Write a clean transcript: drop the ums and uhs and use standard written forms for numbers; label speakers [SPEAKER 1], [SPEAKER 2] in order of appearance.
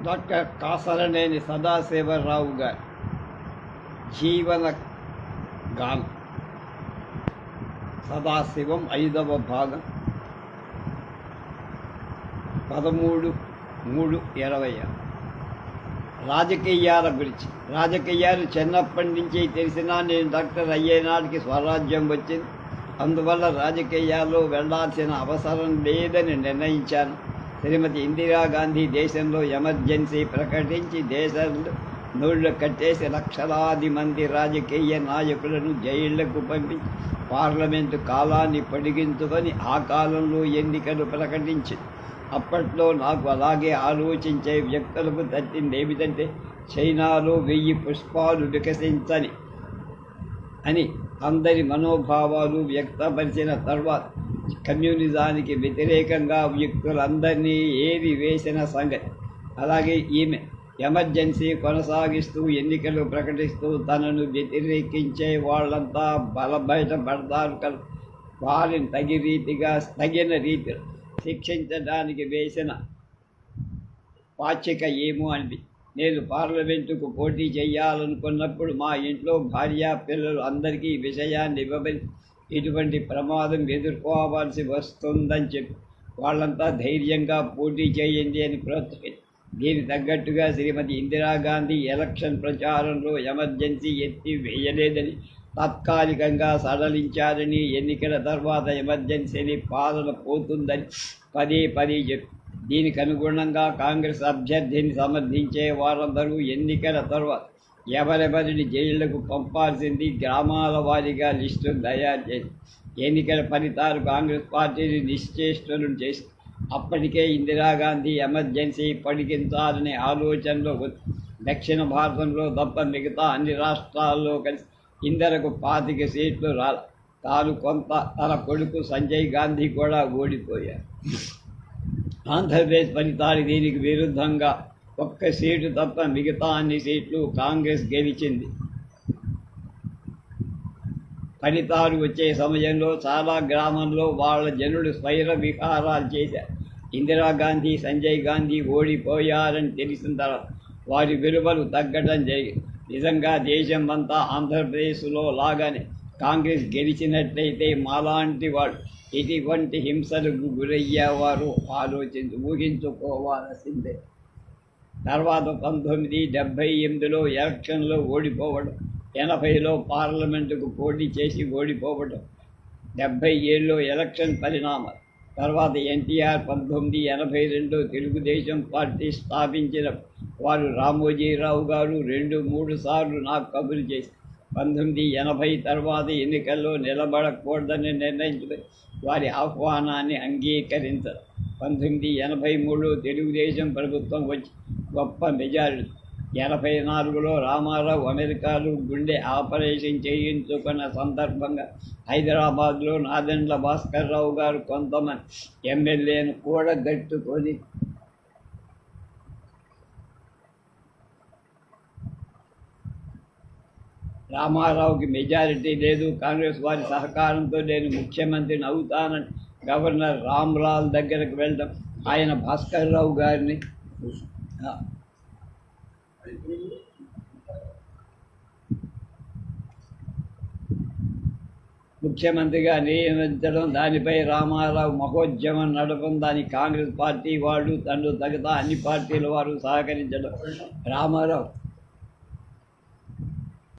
[SPEAKER 1] Doctor Kasaraneni Sadasiva Rao గారి జీవన గానం సదాశివం 5వ భాగం 13/3/20. రాజకీయాల గురించి. రాజకీయాలు చిన్నప్పటి నుంచి తెలిసినా నేను డాక్టర్ అయ్యేనాటికి స్వరాజ్యం వచ్చింది. అందువల్ల రాజకీయాల్లో వెళ్లాల్సిన అవసరం లేదని నిర్ణయించాను. శ్రీమతి ఇందిరాగాంధీ దేశంలో ఎమర్జెన్సీ ప్రకటించి దేశంలో నోళ్లు కట్టేసి లక్షలాది మంది రాజకీయ నాయకులను జైళ్లకు పంపించి పార్లమెంటు కాలాన్ని పొడిగించుకొని ఆ కాలంలో ఎన్నికలు ప్రకటించింది. అప్పట్లో నాకు అలాగే ఆలోచించే వ్యక్తులకు తట్టింది ఏమిటంటే చైనాలో 1000 పుష్పాలు వికసించని అని అందరి మనోభావాలు వ్యక్తపరిచిన తర్వాత కమ్యూనిజానికి వ్యతిరేకంగా వ్యక్తులందరినీ ఏరి వేసిన సంగతి. అలాగే ఈమె ఎమర్జెన్సీ కొనసాగిస్తూ ఎన్నికలు ప్రకటిస్తూ తనను వ్యతిరేకించే వాళ్ళంతా బయటపడతారు కదా, వారిని తగిన రీతిలో శిక్షించడానికి వేసిన పాచిక ఏమో అంది. నేను పార్లమెంటుకు పోటీ చేయాలనుకున్నప్పుడు మా ఇంట్లో భార్య పిల్లలు అందరికీ ఈ విషయాన్ని ఇవ్వబడి ఇటువంటి ప్రమాదం ఎదుర్కోవాల్సి వస్తుందని చెప్పి వాళ్ళంతా ధైర్యంగా పోటీ చేయండి అని ప్రోత్సహించారు. దీనికి తగ్గట్టుగా శ్రీమతి ఇందిరాగాంధీ ఎలక్షన్ ప్రచారంలో ఎమర్జెన్సీ ఎత్తి వేయలేదని, తాత్కాలికంగా సడలించారని, ఎన్నికల తర్వాత ఎమర్జెన్సీని పాలన పోతుందని పదే చెప్పి దీనికి అనుగుణంగా కాంగ్రెస్ అభ్యర్థిని సమర్థించే వారందరూ ఎన్నికల తర్వాత ఎవరెవరిని జైళ్లకు పంపాల్సింది గ్రామాల వారీగా లిస్టు తయారు చేసి ఎన్నికల ఫలితాలు కాంగ్రెస్ పార్టీని నిశ్చేష్టులను చేసి అప్పటికే ఇందిరాగాంధీ ఎమర్జెన్సీ పొడిగించాలనే ఆలోచనలో దక్షిణ భారతంలో తప్ప మిగతా అన్ని రాష్ట్రాల్లో కలిసి ఇందిరకు 25 సీట్లు రాల. తాను కొంత, తన కొడుకు సంజయ్ గాంధీ కూడా ఓడిపోయారు. ఆంధ్రప్రదేశ్ ఫలితాలు దీనికి విరుద్ధంగా 1 సీటు తప్ప మిగతా అన్ని సీట్లు కాంగ్రెస్ గెలిచింది. ఫలితాలు వచ్చే సమయంలో చాలా గ్రామంలో వాళ్ళ జనులు స్వైర విహారాలు చేశారు. ఇందిరాగాంధీ సంజయ్ గాంధీ ఓడిపోయారని తెలిసిన తర్వాత వారి విలువలు తగ్గడం జరిగింది. నిజంగా దేశం అంతా ఆంధ్రప్రదేశ్లో లాగానే కాంగ్రెస్ గెలిచినట్లయితే మాలాంటి వాళ్ళు ఎటువంటి హింసలకు గురయ్యేవారు ఊహించుకోవాల్సిందే. తర్వాత 1978లో ఎలక్షన్లో ఓడిపోవడం, 80లో పార్లమెంటుకు పోటీ చేసి ఓడిపోవడం, 77లో ఎలక్షన్ పరిణామాలు. తర్వాత ఎన్టీఆర్ 1982 తెలుగుదేశం పార్టీ స్థాపించిన వారు రామోజీరావు గారు 2-3 సార్లు నాకు కబురు చేసి 1980 తర్వాత ఎన్నికల్లో నిలబడకూడదని నిర్ణయించుకొని వారి ఆహ్వానాన్ని అంగీకరించారు. 1983 తెలుగుదేశం ప్రభుత్వం వచ్చి గొప్ప మెజారిటీ. 84లో రామారావు అమెరికాలో గుండె ఆపరేషన్ చేయించుకున్న సందర్భంగా హైదరాబాద్లో నాదెండ్ల భాస్కర్ రావు గారు కొంతమంది ఎమ్మెల్యేను కూడగట్టుకొని రామారావుకి మెజారిటీ లేదు, కాంగ్రెస్ వారి సహకారంతో నేను ముఖ్యమంత్రిని అవుతానని గవర్నర్ రామ్లాల్ దగ్గరకు వెళ్ళడం, ఆయన భాస్కర్ రావు గారిని ముఖ్యమంత్రిగా నియమించడం, దానిపై రామారావు మహోద్యమం నడపడం, దానికి కాంగ్రెస్ పార్టీ వాళ్ళు తనలో తగతా అన్ని పార్టీల వారు సహకరించడం, రామారావు